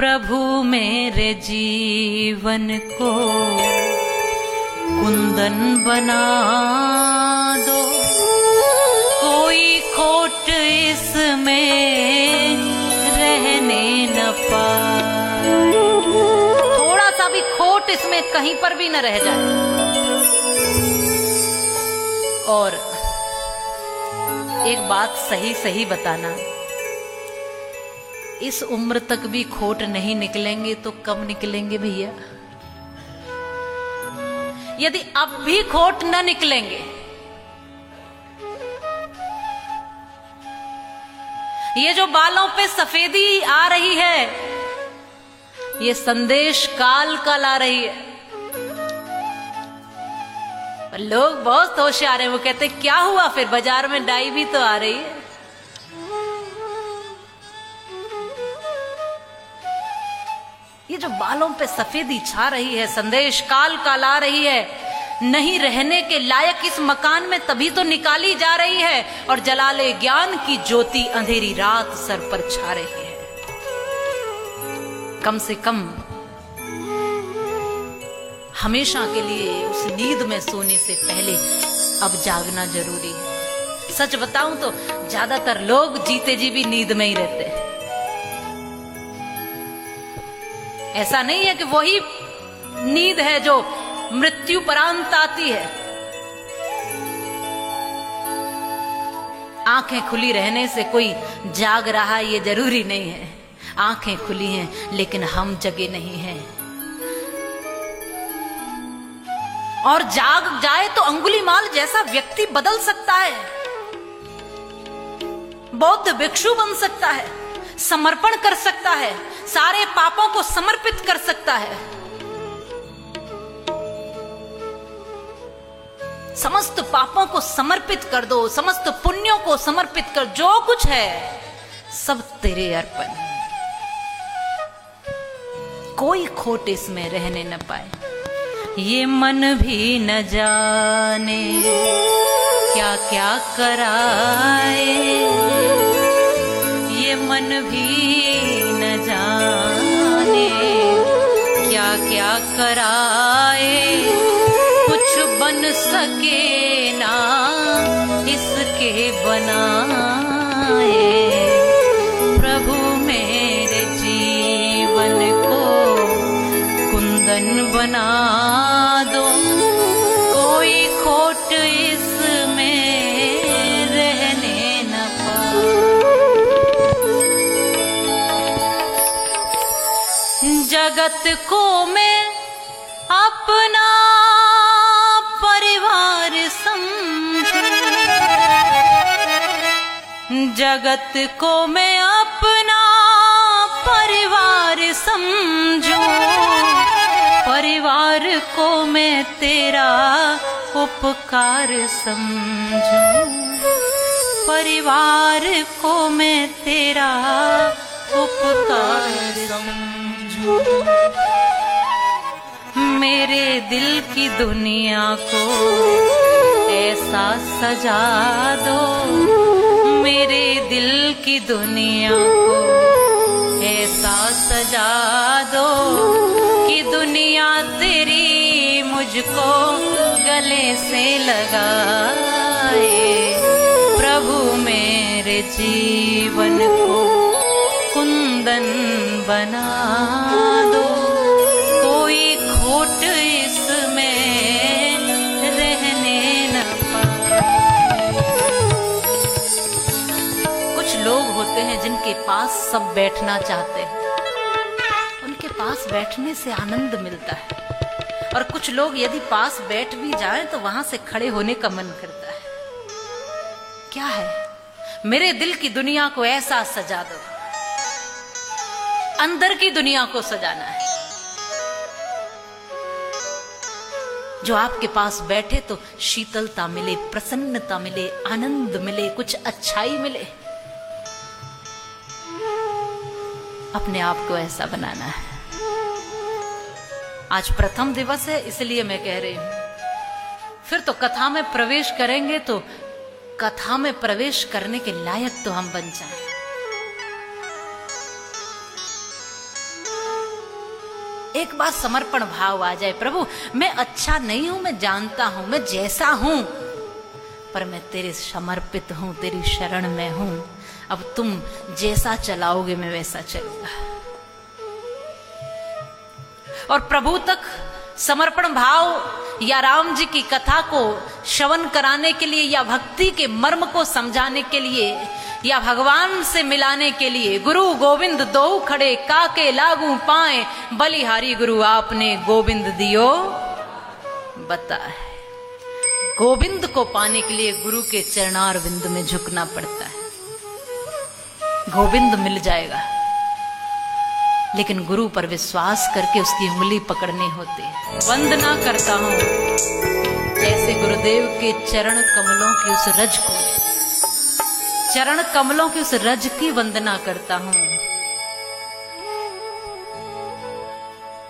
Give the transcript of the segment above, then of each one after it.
प्रभु मेरे जीवन को कुंदन बना दो, कोई खोट इसमें रहने न पाए। थोड़ा सा भी खोट इसमें कहीं पर भी न रह जाए। और एक बात सही सही बताना, इस उम्र तक भी खोट नहीं निकलेंगे तो कब निकलेंगे भैया? यदि अब भी खोट न निकलेंगे, ये जो बालों पे सफेदी आ रही है, ये संदेश काल का ला रही है। लोग बहुत होशियार हैं, वो कहते क्या हुआ फिर, बाजार में डाई भी तो आ रही है। ये जो बालों पे सफेदी छा रही है, संदेश काल का ला रही है। नहीं रहने के लायक इस मकान में तभी तो निकाली जा रही है, और जलाले ज्ञान की ज्योति अंधेरी रात सर पर छा रही है। कम से कम हमेशा के लिए उस नींद में सोने से पहले अब जागना जरूरी है। सच बताऊं तो ज्यादातर लोग जीते जी भी नींद में ही रहते हैं। ऐसा नहीं है कि वही नींद है जो मृत्यु परांत आती है। आंखें खुली रहने से कोई जाग रहा है ये जरूरी नहीं है। आंखें खुली हैं लेकिन हम जगे नहीं हैं। और जाग जाए तो अंगुलीमाल जैसा व्यक्ति बदल सकता है, बौद्ध भिक्षु बन सकता है, समर्पण कर सकता है, सारे पापों को समर्पित कर सकता है। समस्त पापों को समर्पित कर दो, समस्त पुण्यों को समर्पित कर, जो कुछ है सब तेरे अर्पण। कोई खोट इसमें रहने न पाए। ये मन भी न जाने क्या क्या कराए, ये मन भी न जाने क्या क्या कराए। कुछ बन सके ना इसके बनाए। प्रभु मेरे जीवन को कुंदन बना दो, कोई खोट इसमें रहने न पाए। जगत को मैं अपना परिवार समझूं, जगत को मैं अपना परिवार समझूं, परिवार को मैं तेरा उपकार समझूं, परिवार को मैं तेरा उपकार समझूं। मेरे दिल की दुनिया को ऐसा सजा दो, मेरे दिल की दुनिया को ऐसा सजा दो कि दुनिया तेरी मुझको गले से लगाए। प्रभु मेरे जीवन को कुंदन बना दो, कोई खोट इसमें रहने न पाए। कुछ लोग होते हैं जिनके पास सब बैठना चाहते हैं, उनके पास बैठने से आनंद मिलता है। और कुछ लोग यदि पास बैठ भी जाएं तो वहां से खड़े होने का मन करता है। क्या है? मेरे दिल की दुनिया को ऐसा सजा दो, अंदर की दुनिया को सजाना है। जो आपके पास बैठे तो शीतलता मिले, प्रसन्नता मिले, आनंद मिले, कुछ अच्छाई मिले। अपने आप को ऐसा बनाना है। आज प्रथम दिवस है इसलिए मैं कह रही हूं। फिर तो कथा में प्रवेश करेंगे तो कथा में प्रवेश करने के लायक तो हम बन जाएं। एक बार समर्पण भाव आ जाए, प्रभु मैं अच्छा नहीं हूं, मैं जानता हूं, मैं जैसा हूं, पर मैं तेरे समर्पित हूं, तेरी शरण में हूं, अब तुम जैसा चलाओगे मैं वैसा चलूंगा। और प्रभु तक समर्पण भाव या राम जी की कथा को श्रवण कराने के लिए या भक्ति के मर्म को समझाने के लिए या भगवान से मिलाने के लिए गुरु गोविंद दो खड़े काके लागू पाए, बलिहारी गुरु आपने गोविंद दियो बता है। गोविंद को पाने के लिए गुरु के चरणार बिंद में झुकना पड़ता है। गोविंद मिल जाएगा, लेकिन गुरु पर विश्वास करके उसकी उंगली पकड़नी होती है। वंदना करता हूं जैसे गुरुदेव के चरण कमलों की उस रज को, चरण कमलों की उस रज की वंदना करता हूं।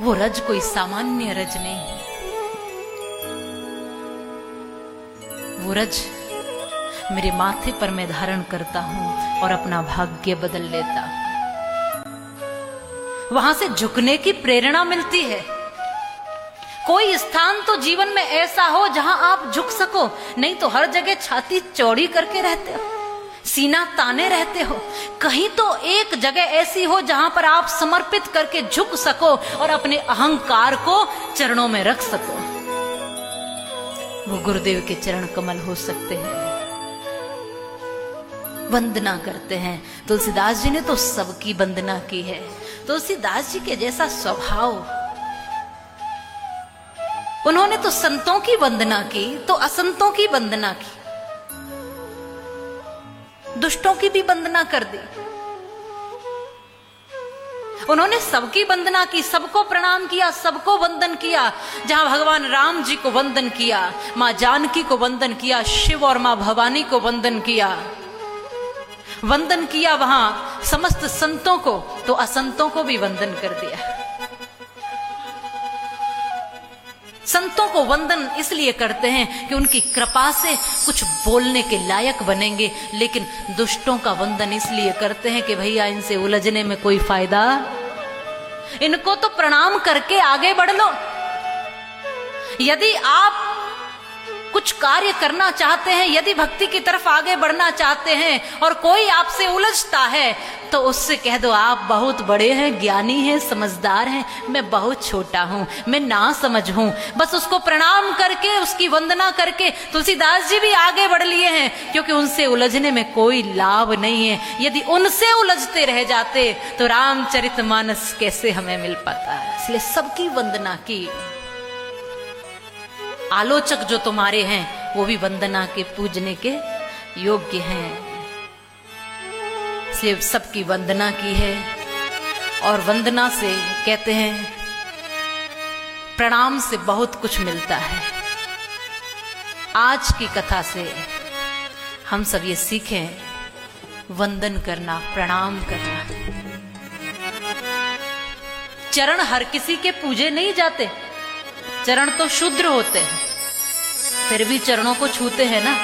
वो रज कोई सामान्य रज नहीं है, वो रज मेरे माथे पर मैं धारण करता हूं और अपना भाग्य बदल लेता हूं। वहां से झुकने की प्रेरणा मिलती है। कोई स्थान तो जीवन में ऐसा हो जहां आप झुक सको, नहीं तो हर जगह छाती चौड़ी करके रहते हो, सीना ताने रहते हो। कहीं तो एक जगह ऐसी हो जहां पर आप समर्पित करके झुक सको और अपने अहंकार को चरणों में रख सको। वो गुरुदेव के चरण कमल हो सकते हैं। वंदना करते हैं। तुलसीदास जी ने तो सबकी वंदना की है। तुलसीदास जी के जैसा स्वभाव, उन्होंने तो संतों की वंदना की तो असंतों की वंदना की, दुष्टों की भी वंदना कर दी। उन्होंने सबकी वंदना की, सबको प्रणाम किया, सबको वंदन किया। जहां भगवान राम जी को वंदन किया, मां जानकी को वंदन किया, शिव और मां भवानी को वंदन किया, वंदन किया वहां समस्त संतों को, तो असंतों को भी वंदन कर दिया। संतों को वंदन इसलिए करते हैं कि उनकी कृपा से कुछ बोलने के लायक बनेंगे, लेकिन दुष्टों का वंदन इसलिए करते हैं कि भैया इनसे उलझने में कोई फायदा, इनको तो प्रणाम करके आगे बढ़ लो। यदि आप कुछ कार्य करना चाहते हैं, यदि भक्ति की तरफ आगे बढ़ना चाहते हैं और कोई आपसे उलझता है, तो उससे कह दो आप बहुत बड़े हैं, ज्ञानी हैं, समझदार हैं, मैं बहुत छोटा हूं, मैं ना समझ हूं। बस उसको प्रणाम करके, उसकी वंदना करके तुलसीदास जी भी आगे बढ़ लिए हैं, क्योंकि उनसे उलझने में कोई लाभ नहीं है। यदि उनसे उलझते रह जाते तो रामचरितमानस कैसे हमें मिल पाता है। इसलिए सबकी वंदना की। आलोचक जो तुम्हारे हैं वो भी वंदना के पूजने के योग्य हैं, इसलिए सबकी वंदना की है। और वंदना से कहते हैं प्रणाम से बहुत कुछ मिलता है। आज की कथा से हम सब ये सीखें, वंदन करना, प्रणाम करना। चरण हर किसी के पूजे नहीं जाते, चरण तो शूद्र होते हैं, फिर भी चरणों को छूते हैं ना।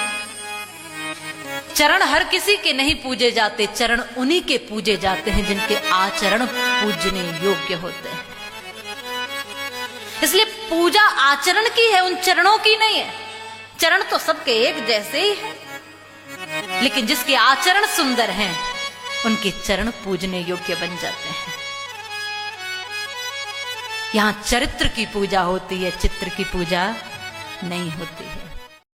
चरण हर किसी के नहीं पूजे जाते, चरण उन्हीं के पूजे जाते हैं जिनके आचरण पूजने योग्य होते हैं। इसलिए पूजा आचरण की है, उन चरणों की नहीं है। चरण तो सबके एक जैसे ही है, लेकिन जिसके आचरण सुंदर हैं उनके चरण पूजने योग्य बन जाते हैं। यहां चरित्र की पूजा होती है, चित्र की पूजा नहीं होती है।